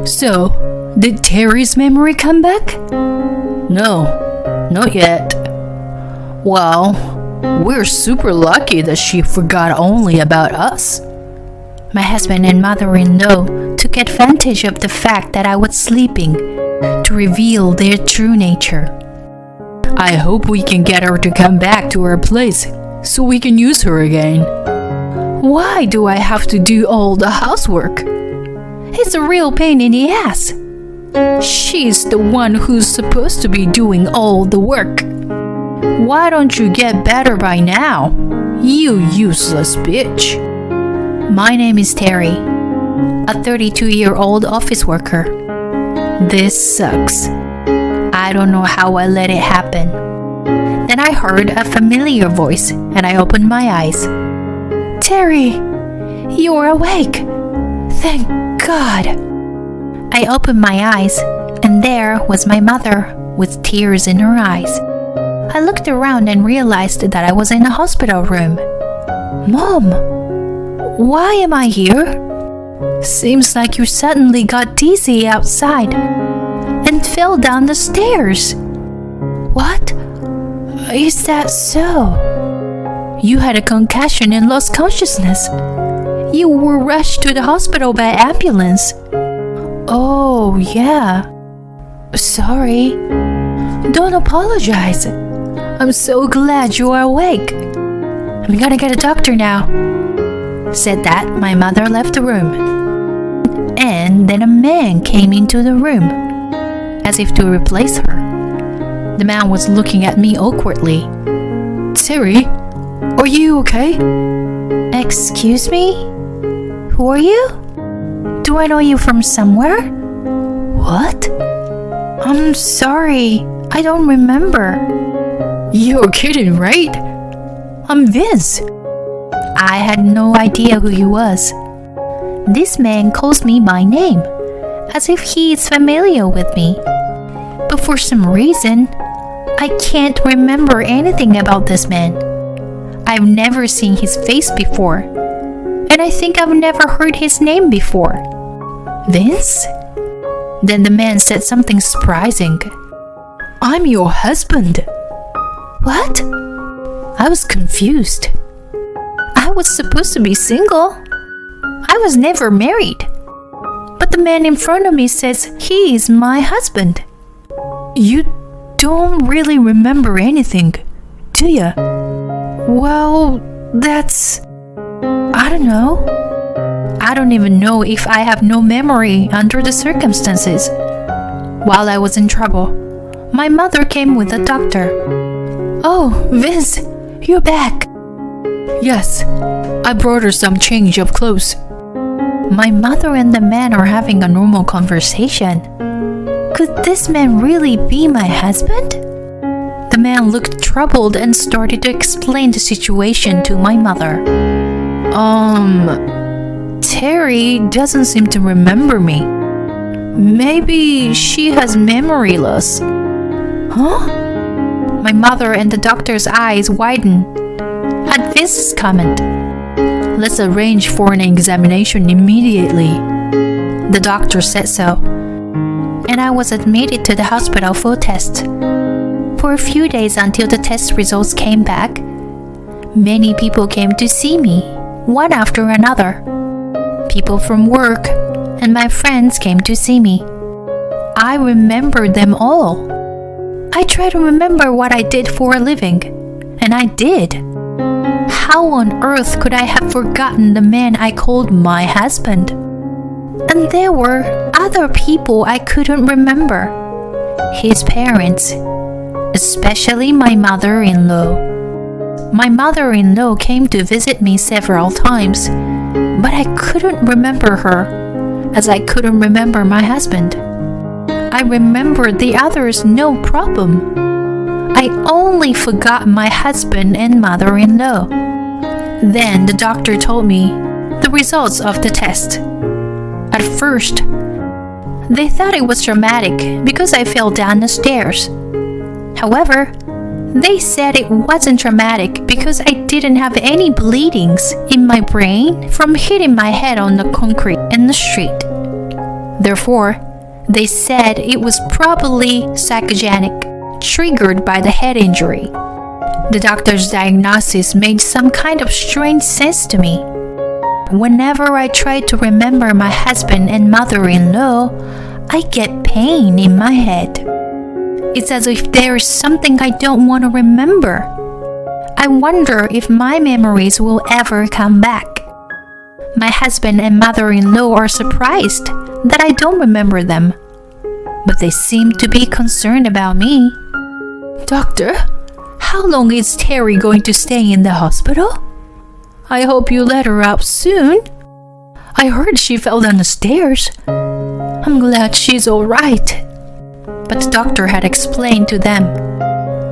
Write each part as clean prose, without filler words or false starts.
So, did Terry's memory come back? No, not yet. Well, we're super lucky that she forgot only about us. My husband and mother-in-law took advantage of the fact that I was sleeping to reveal their true nature. I hope we can get her to come back to our place so we can use her again. Why do I have to do all the housework? It's a real pain in the ass. She's the one who's supposed to be doing all the work. Why don't you get better by now, you useless bitch? My name is Terry, a 32-year-old office worker. This sucks. I don't know how I let it happen. Then I heard a familiar voice and I opened my eyes. Terry, you're awake. Thank God. I opened my eyes and there was my mother with tears in her eyes. I looked around and realized that I was in a hospital room. Mom, why am I here? Seems like you suddenly got dizzy outside and fell down the stairs. What? Is that so? You had a concussion and lost consciousness. You were rushed to the hospital by ambulance. Oh, yeah. Sorry. Don't apologize. I'm so glad you are awake. I'm gonna get a doctor now. Said that, my mother left the room. And then a man came into the room, as if to replace her. The man was looking at me awkwardly. Terry, are you okay? Excuse me? Who are you? Do I know you from somewhere? What? I'm sorry, I don't remember. You're kidding, right? I'm Vince. I had no idea who he was. This man calls me by name, as if he is familiar with me. But for some reason, I can't remember anything about this man. I've never seen his face before, and I think I've never heard his name before. Vince? Then the man said something surprising. I'm your husband. What? I was confused. I was supposed to be single. I was never married. But the man in front of me says he is my husband. You don't really remember anything, do you? Well, that's... I don't know. I don't even know if I have no memory under the circumstances. While I was in trouble, my mother came with a doctor. Oh, Vince, you're back. Yes, I brought her some change of clothes. My mother and the man are having a normal conversation. Could this man really be my husband? The man looked troubled and started to explain the situation to my mother. Terry doesn't seem to remember me. Maybe she has memory loss. Huh? My mother and the doctor's eyes widened at this comment. Let's arrange for an examination immediately. The doctor said so, and I was admitted to the hospital for a test. For a few days until the test results came back, many people came to see me, one after another. People from work and my friends came to see me. I remembered them all. I tried to remember what I did for a living, and I did. How on earth could I have forgotten the man I called my husband? And there were other people I couldn't remember. His parents, especially my mother-in-law. My mother-in-law came to visit me several times, but I couldn't remember her, as I couldn't remember my husband. I remembered the others no problem. I only forgot my husband and mother-in-law. Then the doctor told me the results of the test. At first, they thought it was traumatic because I fell down the stairs. However, they said it wasn't traumatic because I didn't have any bleedings in my brain from hitting my head on the concrete in the street. Therefore, they said it was probably psychogenic, triggered by the head injury. The doctor's diagnosis made some kind of strange sense to me. Whenever I try to remember my husband and mother-in-law, I get pain in my head. It's as if there is something I don't want to remember. I wonder if my memories will ever come back. My husband and mother-in-law are surprised that I don't remember them, but they seem to be concerned about me. Doctor, how long is Terry going to stay in the hospital? I hope you let her out soon. I heard she fell down the stairs. I'm glad she's all right. But the doctor had explained to them,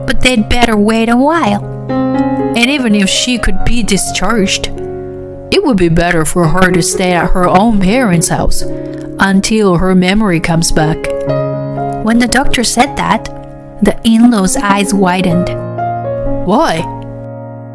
but they'd better wait a while. And even if she could be discharged, it would be better for her to stay at her own parents' house until her memory comes back. When the doctor said that, the in-laws' eyes widened. Why?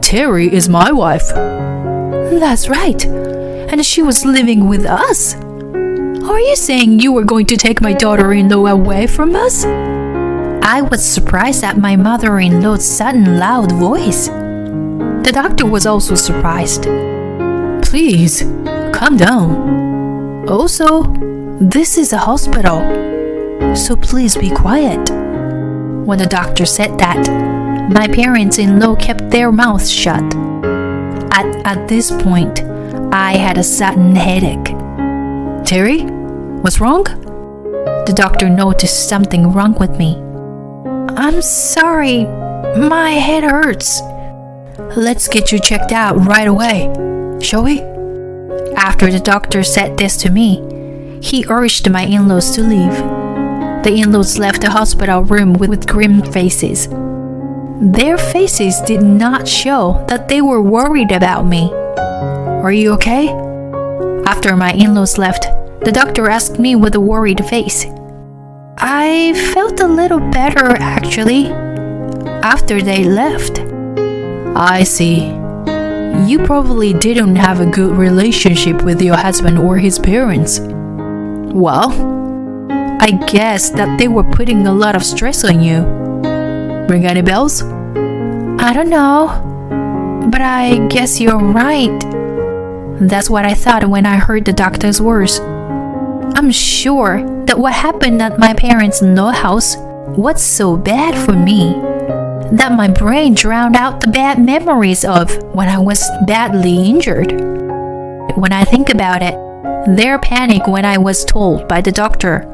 Terry is my wife. That's right. And she was living with us. Are you saying you were going to take my daughter-in-law away from us? I was surprised at my mother-in-law's sudden loud voice. The doctor was also surprised. Please, calm down. Also, this is a hospital, so please be quiet. When the doctor said that, my parents-in-law kept their mouths shut. At this point, I had a sudden headache. Terry, what's wrong? The doctor noticed something wrong with me. I'm sorry, my head hurts. Let's get you checked out right away, shall we? After the doctor said this to me, he urged my in-laws to leave. The in-laws left the hospital room with grim faces. Their faces did not show that they were worried about me. Are you okay? After my in-laws left, the doctor asked me with a worried face. I felt a little better, actually, after they left. I see. You probably didn't have a good relationship with your husband or his parents. Well, I guess that they were putting a lot of stress on you. Ring any bells? I don't know, but I guess you're right. That's what I thought when I heard the doctor's words. I'm sure that what happened at my parents-in-law house was so bad for me that my brain drowned out the bad memories of when I was badly injured. When I think about it, their panic when I was told by the doctor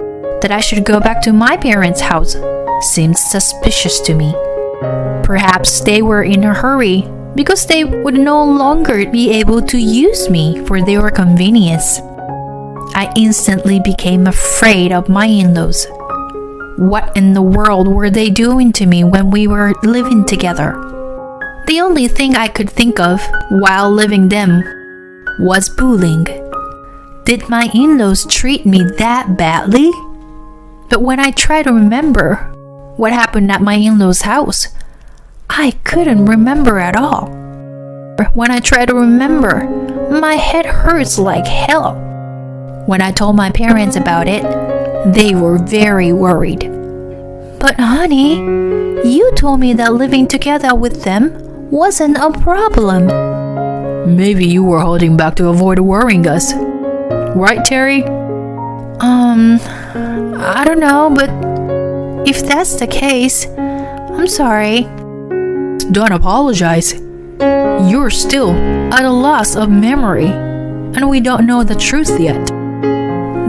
that I should go back to my parents' house seemed suspicious to me. Perhaps they were in a hurry because they would no longer be able to use me for their convenience. I instantly became afraid of my in-laws. What in the world were they doing to me when we were living together? The only thing I could think of while living them was bullying. Did my in-laws treat me that badly? But when I try to remember what happened at my in-laws' house, I couldn't remember at all. When I try to remember, my head hurts like hell. When I told my parents about it, they were very worried. But honey, you told me that living together with them wasn't a problem. Maybe you were holding back to avoid worrying us. Right, Terry? I don't know, but if that's the case, I'm sorry. Don't apologize. You're still at a loss of memory, and we don't know the truth yet.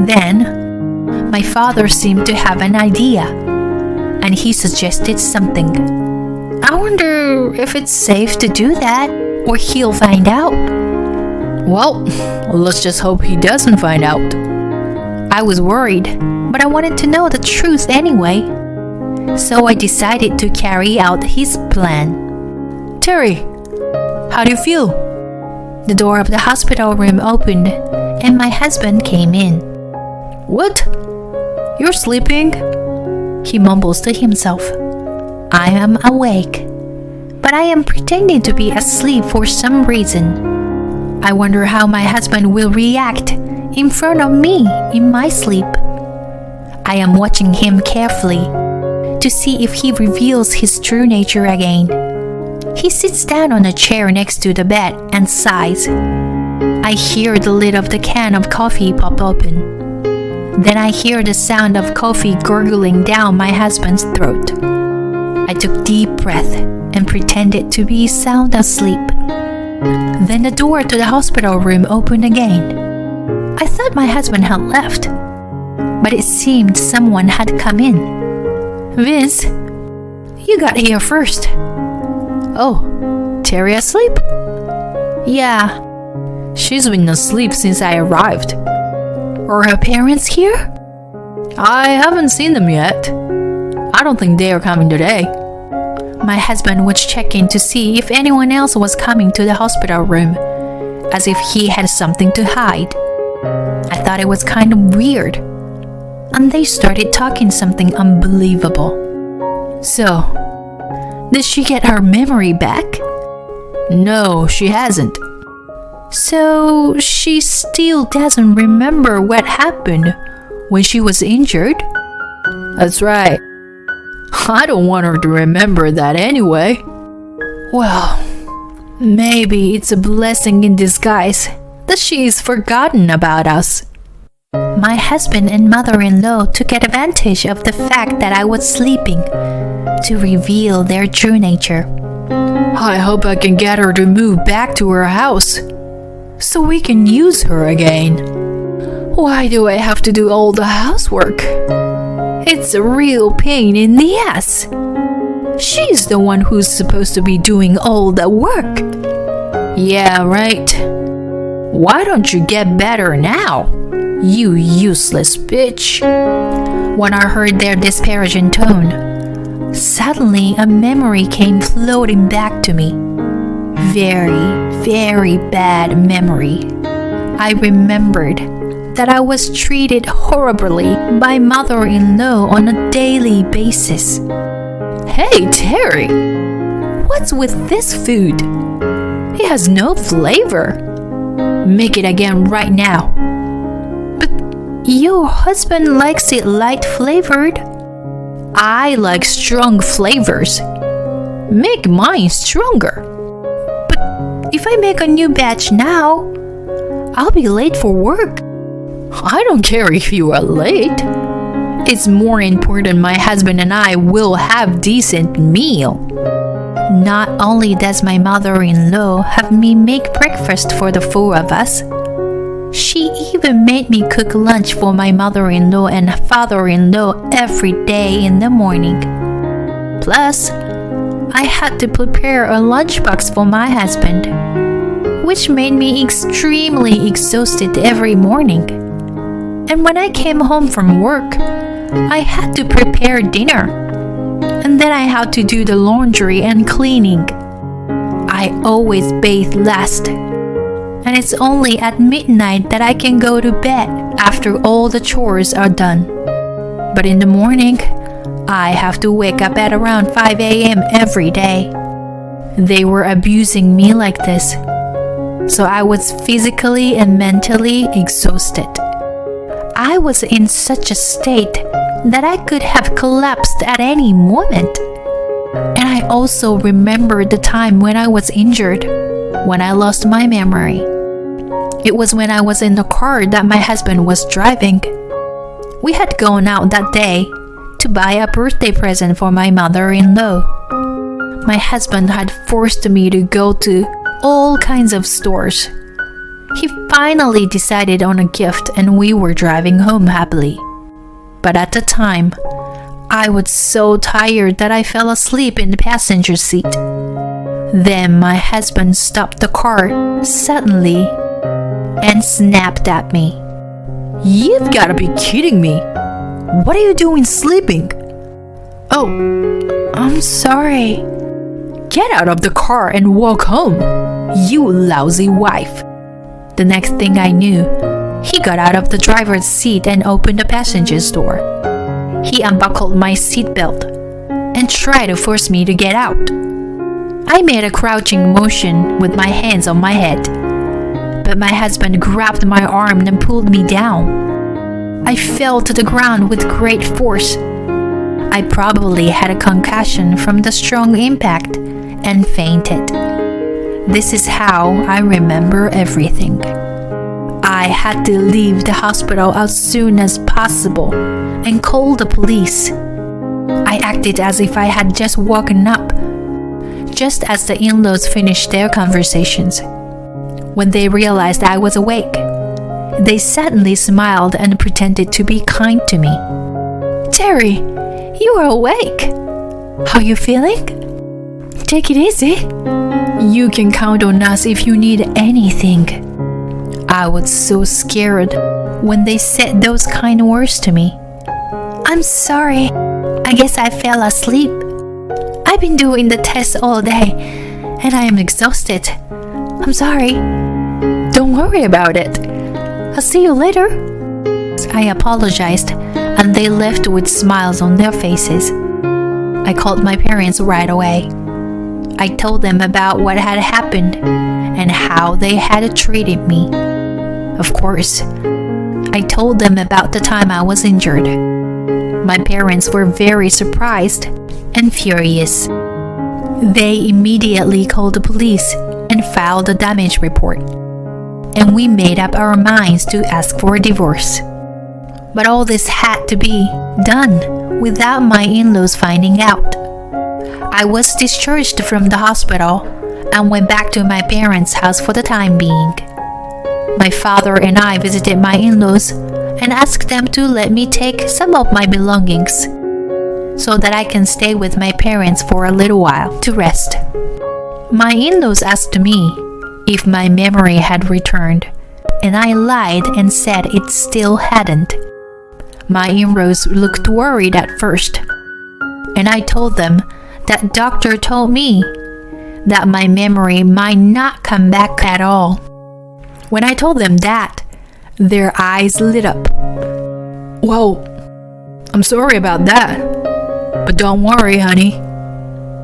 Then, my father seemed to have an idea, and he suggested something. I wonder if it's safe to do that, or he'll find out. Well, let's just hope he doesn't find out. I was worried, but I wanted to know the truth anyway. So I decided to carry out his plan. Terry, how do you feel? The door of the hospital room opened, and my husband came in. What? You're sleeping? He mumbles to himself. I am awake, but I am pretending to be asleep for some reason. I wonder how my husband will react in front of me in my sleep. I am watching him carefully to see if he reveals his true nature again. He sits down on a chair next to the bed and sighs. I hear the lid of the can of coffee pop open. Then I hear the sound of coffee gurgling down my husband's throat. I took deep breath and pretended to be sound asleep. Then the door to the hospital room opened again. I thought my husband had left, but it seemed someone had come in. Vince, you got here first. Oh, Terry asleep? Yeah. She's been asleep since I arrived. Are her parents here? I haven't seen them yet. I don't think they are coming today. My husband was checking to see if anyone else was coming to the hospital room, as if he had something to hide. I thought it was kind of weird. And they started talking something unbelievable. So, did she get her memory back? No, she hasn't. So, she still doesn't remember what happened when she was injured? That's right. I don't want her to remember that anyway. Well, maybe it's a blessing in disguise that she's forgotten about us. My husband and mother-in-law took advantage of the fact that I was sleeping to reveal their true nature. I hope I can get her to move back to her house so we can use her again. Why do I have to do all the housework? It's a real pain in the ass. She's the one who's supposed to be doing all the work. Yeah, right. Why don't you get better now, you useless bitch? When I heard their disparaging tone, suddenly a memory came floating back to me. Very, very bad memory. I remembered that I was treated horribly by mother-in-law on a daily basis. Hey, Terry, what's with this food? It has no flavor. Make it again right now. But your husband likes it light flavored. I like strong flavors. Make mine stronger. But if I make a new batch now, I'll be late for work. I don't care if you are late. It's more important my husband and I will have decent meal. Not only does my mother-in-law have me make breakfast for the four of us, she even made me cook lunch for my mother-in-law and father-in-law every day in the morning. Plus, I had to prepare a lunchbox for my husband, which made me extremely exhausted every morning. And when I came home from work, I had to prepare dinner. And then I had to do the laundry and cleaning. I always bathe last. And it's only at midnight that I can go to bed after all the chores are done. But in the morning, I have to wake up at around 5 a.m. every day. They were abusing me like this, so I was physically and mentally exhausted. I was in such a state that I could have collapsed at any moment. And I also remembered the time when I was injured, when I lost my memory. It was when I was in the car that my husband was driving. We had gone out that day to buy a birthday present for my mother-in-law. My husband had forced me to go to all kinds of stores. He finally decided on a gift and we were driving home happily. But at the time, I was so tired that I fell asleep in the passenger seat. Then my husband stopped the car suddenly and snapped at me. You've got to be kidding me. What are you doing sleeping? Oh, I'm sorry. Get out of the car and walk home, you lousy wife. The next thing I knew, he got out of the driver's seat and opened the passenger's door. He unbuckled my seatbelt and tried to force me to get out. I made a crouching motion with my hands on my head, but my husband grabbed my arm and pulled me down. I fell to the ground with great force. I probably had a concussion from the strong impact and fainted. This is how I remember everything. I had to leave the hospital as soon as possible and call the police. I acted as if I had just woken up, just as the in-laws finished their conversations. When they realized I was awake, they suddenly smiled and pretended to be kind to me. Terry, you are awake. How you feeling? Take it easy. You can count on us if you need anything. I was so scared when they said those kind words to me. I'm sorry. I guess I fell asleep. I've been doing the test all day and I am exhausted. I'm sorry. Don't worry about it. I'll see you later. I apologized and they left with smiles on their faces. I called my parents right away. I told them about what had happened and how they had treated me. Of course, I told them about the time I was injured. My parents were very surprised and furious. They immediately called the police and filed a damage report. And we made up our minds to ask for a divorce. But all this had to be done without my in-laws finding out. I was discharged from the hospital and went back to my parents' house for the time being. My father and I visited my in-laws and asked them to let me take some of my belongings so that I can stay with my parents for a little while to rest. My in-laws asked me if my memory had returned, and I lied and said it still hadn't. My in-laws looked worried at first, and I told them that doctor told me that my memory might not come back at all. When I told them that, their eyes lit up. Well, I'm sorry about that. But don't worry, honey.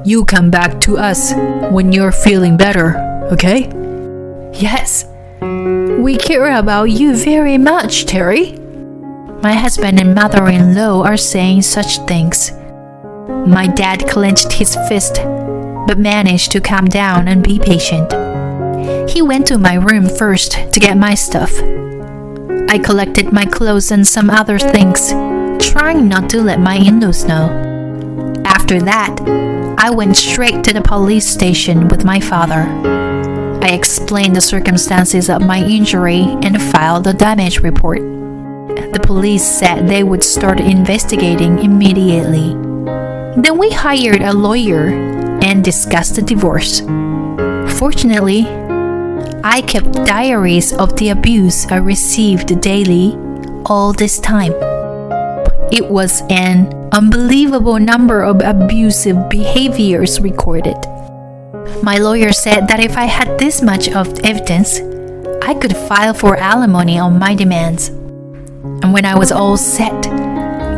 You come back to us when you're feeling better, okay? Yes. We care about you very much, Terry. My husband and mother-in-law are saying such things. My dad clenched his fist, but managed to calm down and be patient. He went to my room first to get my stuff. I collected my clothes and some other things, trying not to let my in-laws know. After that, I went straight to the police station with my father. I explained the circumstances of my injury and filed a damage report. The police said they would start investigating immediately. Then we hired a lawyer and discussed the divorce. Fortunately, I kept diaries of the abuse I received daily all this time. It was an unbelievable number of abusive behaviors recorded. My lawyer said that if I had this much of evidence, I could file for alimony on my demands. And when I was all set,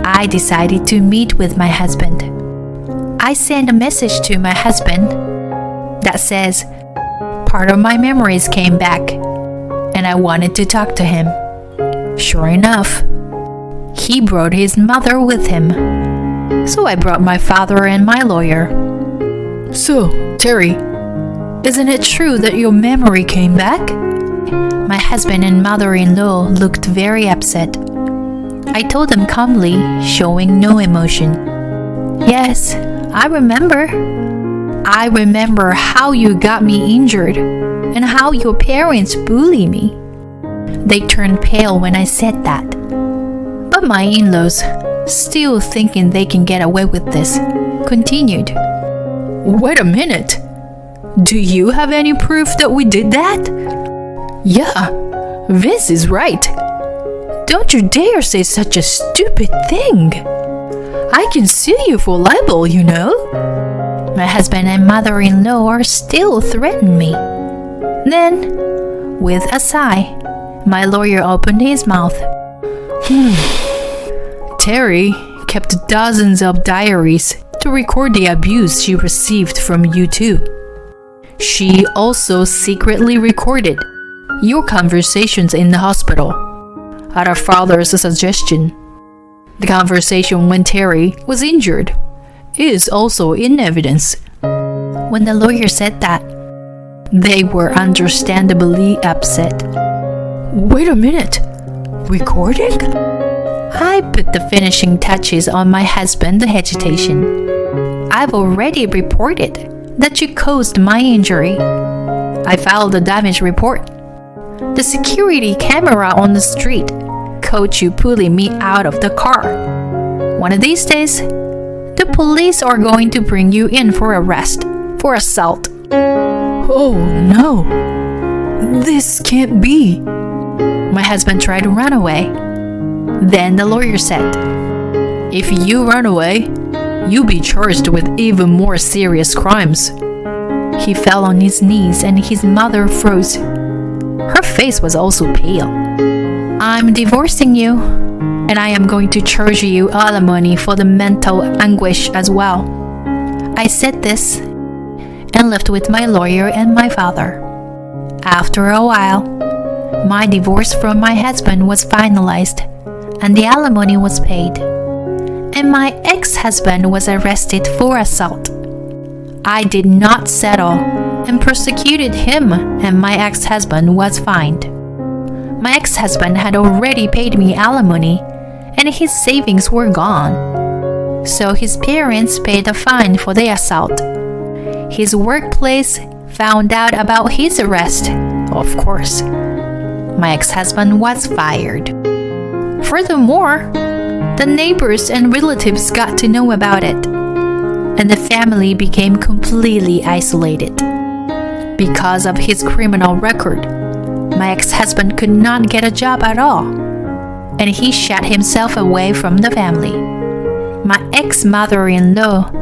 I decided to meet with my husband. I sent a message to my husband that says, part of my memories came back, and I wanted to talk to him. Sure enough, he brought his mother with him. So I brought my father and my lawyer. So, Terry, isn't it true that your memory came back? My husband and mother-in-law looked very upset. I told them calmly, showing no emotion. Yes, I remember. I remember how you got me injured and how your parents bullied me. They turned pale when I said that. But my in-laws, still thinking they can get away with this, continued. Wait a minute. Do you have any proof that we did that? Yeah, Vince is right. Don't you dare say such a stupid thing. I can sue you for libel, you know. My husband and mother-in-law are still threatening me. Then, with a sigh, my lawyer opened his mouth. Terry kept dozens of diaries to record the abuse she received from you too. She also secretly recorded your conversations in the hospital. at her father's suggestion. The conversation when Terry was injured is also in evidence. When the lawyer said that, They were understandably upset. Wait a minute. Recording? I put the finishing touches on my husband's hesitation. I've already reported that you caused my injury. I filed a damage report. The security camera on the street caught you pulling me out of the car. One of these days, the police are going to bring you in for arrest for assault. Oh no. This can't be. My husband tried to run away. Then the lawyer said, If you run away, you'll be charged with even more serious crimes. He fell on his knees and his mother froze. Her face was also pale. I'm divorcing you, and I am going to charge you alimony for the mental anguish as well. I said this and left with my lawyer and my father. After a while, my divorce from my husband was finalized, and the alimony was paid. And my ex-husband was arrested for assault. I did not settle and prosecuted him, and my ex-husband was fined. My ex-husband had already paid me alimony, and his savings were gone. So his parents paid a fine for the assault. His workplace found out about his arrest, of course. My ex-husband was fired. Furthermore, the neighbors and relatives got to know about it, and the family became completely isolated. Because of his criminal record, my ex-husband could not get a job at all, and he shut himself away from the family. My ex-mother-in-law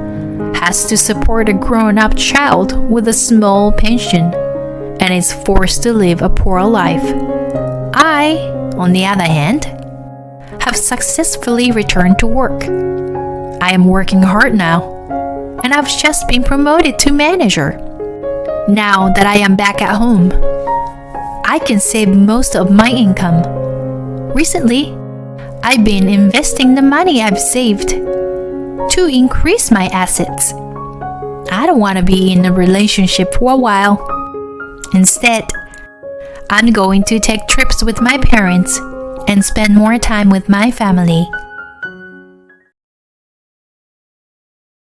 has to support a grown-up child with a small pension and is forced to live a poor life. I, on the other hand, have successfully returned to work. I am working hard now, and I've just been promoted to manager. Now that I am back at home, I can save most of my income. Recently, I've been investing the money I've saved to increase my assets. I don't want to be in a relationship for a while. Instead, I'm going to take trips with my parents and spend more time with my family.